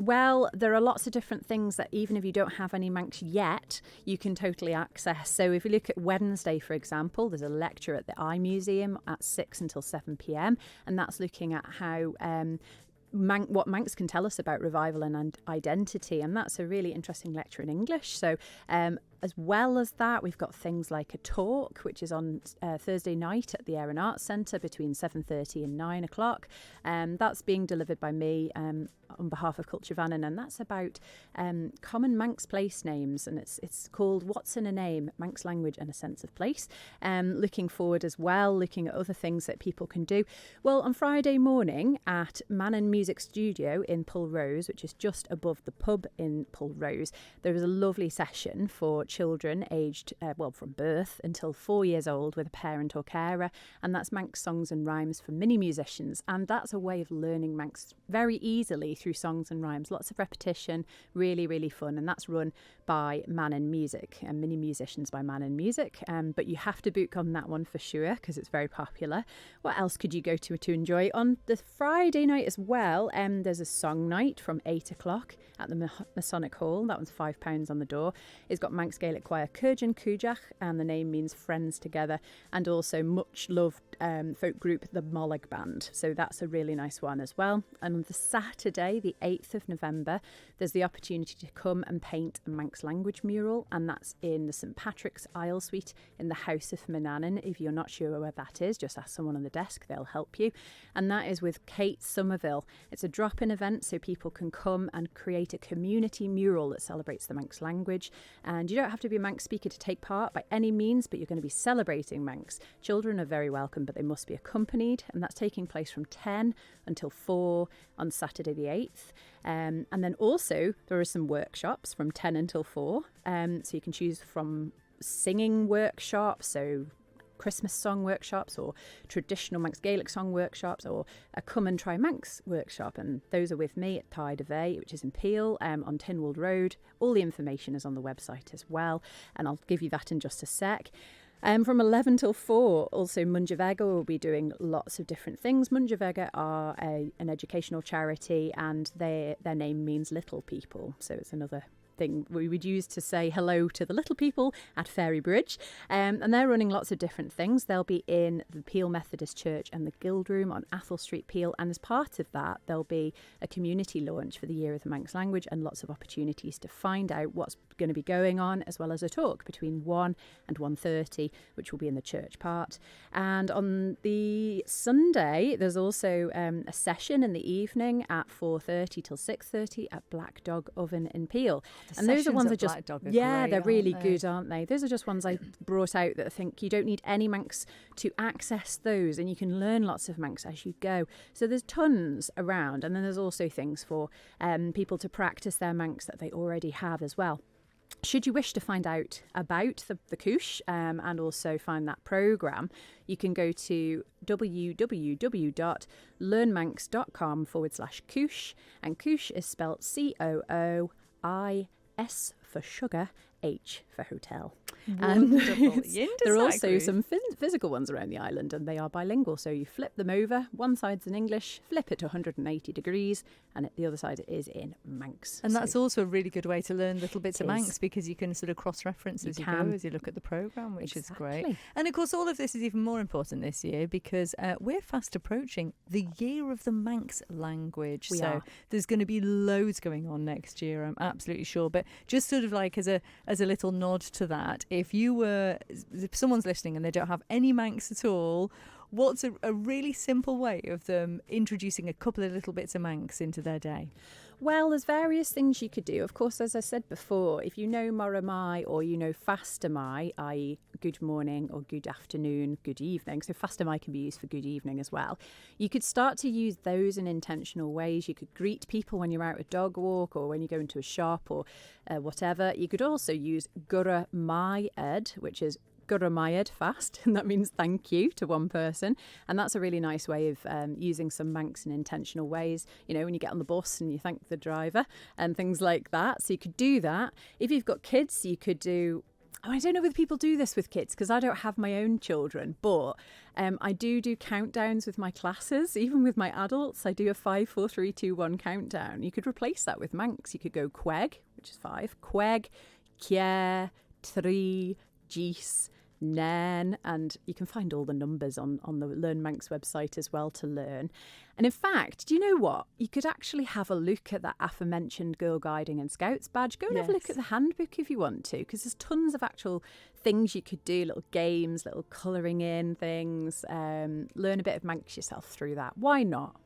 Well, there are lots of different things that even if you don't have any Manx yet, you can totally access. So if you look at Wednesday, for example, there's a lecture at the Eye Museum at 6 until 7 p.m. and that's looking at how what Manx can tell us about revival and identity, and that's a really interesting lecture in English. So as well as that, we've got things like a talk, which is on Thursday night at the Air and Arts Centre between 7:30 and 9 o'clock. That's being delivered by me on behalf of Culture Vannon, and that's about common Manx place names, and it's called What's in a Name? Manx Language and a Sense of Place. Looking forward as well, looking at other things that people can do. Well, on Friday morning at Mannon Music Studio in Pulrose, which is just above the pub in Pulrose, there is a lovely session for children aged, from birth until 4 years old with a parent or carer, and that's Manx songs and rhymes for mini musicians, and that's a way of learning Manx very easily through songs and rhymes. Lots of repetition, really, really fun, and that's run by Mannon Music and mini musicians by Mannon Music, but you have to book on that one for sure because it's very popular. What else could you go to enjoy? On the Friday night as well, there's a song night from 8 o'clock at the Masonic Hall. That one's £5 on the door. It's got Manx Gaelic choir Cooish Cúideach, and the name means friends together, and also much loved folk group the Mollig Band, so that's a really nice one as well. And on the Saturday, the 8th of November, there's the opportunity to come and paint a Manx language mural, and that's in the St Patrick's Aisle Suite in the House of Manannan. If you're not sure where that is, just ask someone on the desk, they'll help you. And that is with Kate Somerville. It's a drop-in event so people can come and create a community mural that celebrates the Manx language, and you don't have to be a Manx speaker to take part by any means, but you're going to be celebrating Manx. Children are very welcome, but they must be accompanied, and that's taking place from 10 until 4 on Saturday the 8th. And then also there are some workshops from 10 until 4, so you can choose from singing workshops, so Christmas song workshops, or traditional Manx Gaelic song workshops, or a Come and Try Manx workshop, and those are with me at Tide of A, which is in Peel on Tynwald Road. All the information is on the website as well, and I'll give you that in just a sec. From 11 till 4, also Munjavega will be doing lots of different things. Munjavega are an educational charity, and their name means little people, so it's another thing we would use to say hello to the little people at Fairy Bridge, and they're running lots of different things. They'll be in the Peel Methodist Church and the Guild Room on Athol Street, Peel, and as part of that there'll be a community launch for the Year of the Manx Language and lots of opportunities to find out what's going to be going on, as well as a talk between 1 and 1:30, which will be in the church part. And on the Sunday there's also a session in the evening at 4:30 till 6:30 at Black Dog Oven in Peel. And those are ones that just, they're really good, aren't they? Those are just ones I brought out that I think you don't need any Manx to access those, and you can learn lots of Manx as you go. So there's tons around, and then there's also things for people to practice their Manx that they already have as well. Should you wish to find out about the Cooish and also find that programme, you can go to www.learnmanx.com/Cooish, and Cooish is spelt Coois for sugar, H for hotel. And there are also some physical ones around the island, and they are bilingual. So you flip them over. One side's in English, flip it to 180 degrees, and the other side is in Manx. And that's also a really good way to learn little bits of Manx, because you can sort of cross-reference as you go, as you look at the programme, which is great. And of course, all of this is even more important this year because we're fast approaching the Year of the Manx Language. So there's going to be loads going on next year, I'm absolutely sure. But just sort of like as a little nod to that, if someone's listening and they don't have any Manx at all, what's a really simple way of them introducing a couple of little bits of Manx into their day? Well, there's various things you could do. Of course, as I said before, if you know Moramai or you know Fastamai, i.e. good morning or good afternoon, good evening, so Fastamai can be used for good evening as well, you could start to use those in intentional ways. You could greet people when you're out a dog walk or when you go into a shop or whatever. You could also use Gura Mai Ed, which is Guramayad fast, and that means thank you to one person, and that's a really nice way of using some Manx in intentional ways, you know, when you get on the bus and you thank the driver and things like that. So you could do that. If you've got kids, you could do I don't know whether people do this with kids because I don't have my own children, but I do countdowns with my classes, even with my adults. I do a 5, 4, 3, 2, 1 countdown. You could replace that with Manx. You could go Queg, which is 5, Queg, Kier, 3, Gis, Nen, and you can find all the numbers on the Learn Manx website as well to learn. And in fact, do you know what? You could actually have a look at that aforementioned Girl Guiding and Scouts badge. Go and have a look at the handbook if you want to, because there's tons of actual things you could do, little games, little colouring in things. Learn a bit of Manx yourself through that. Why not?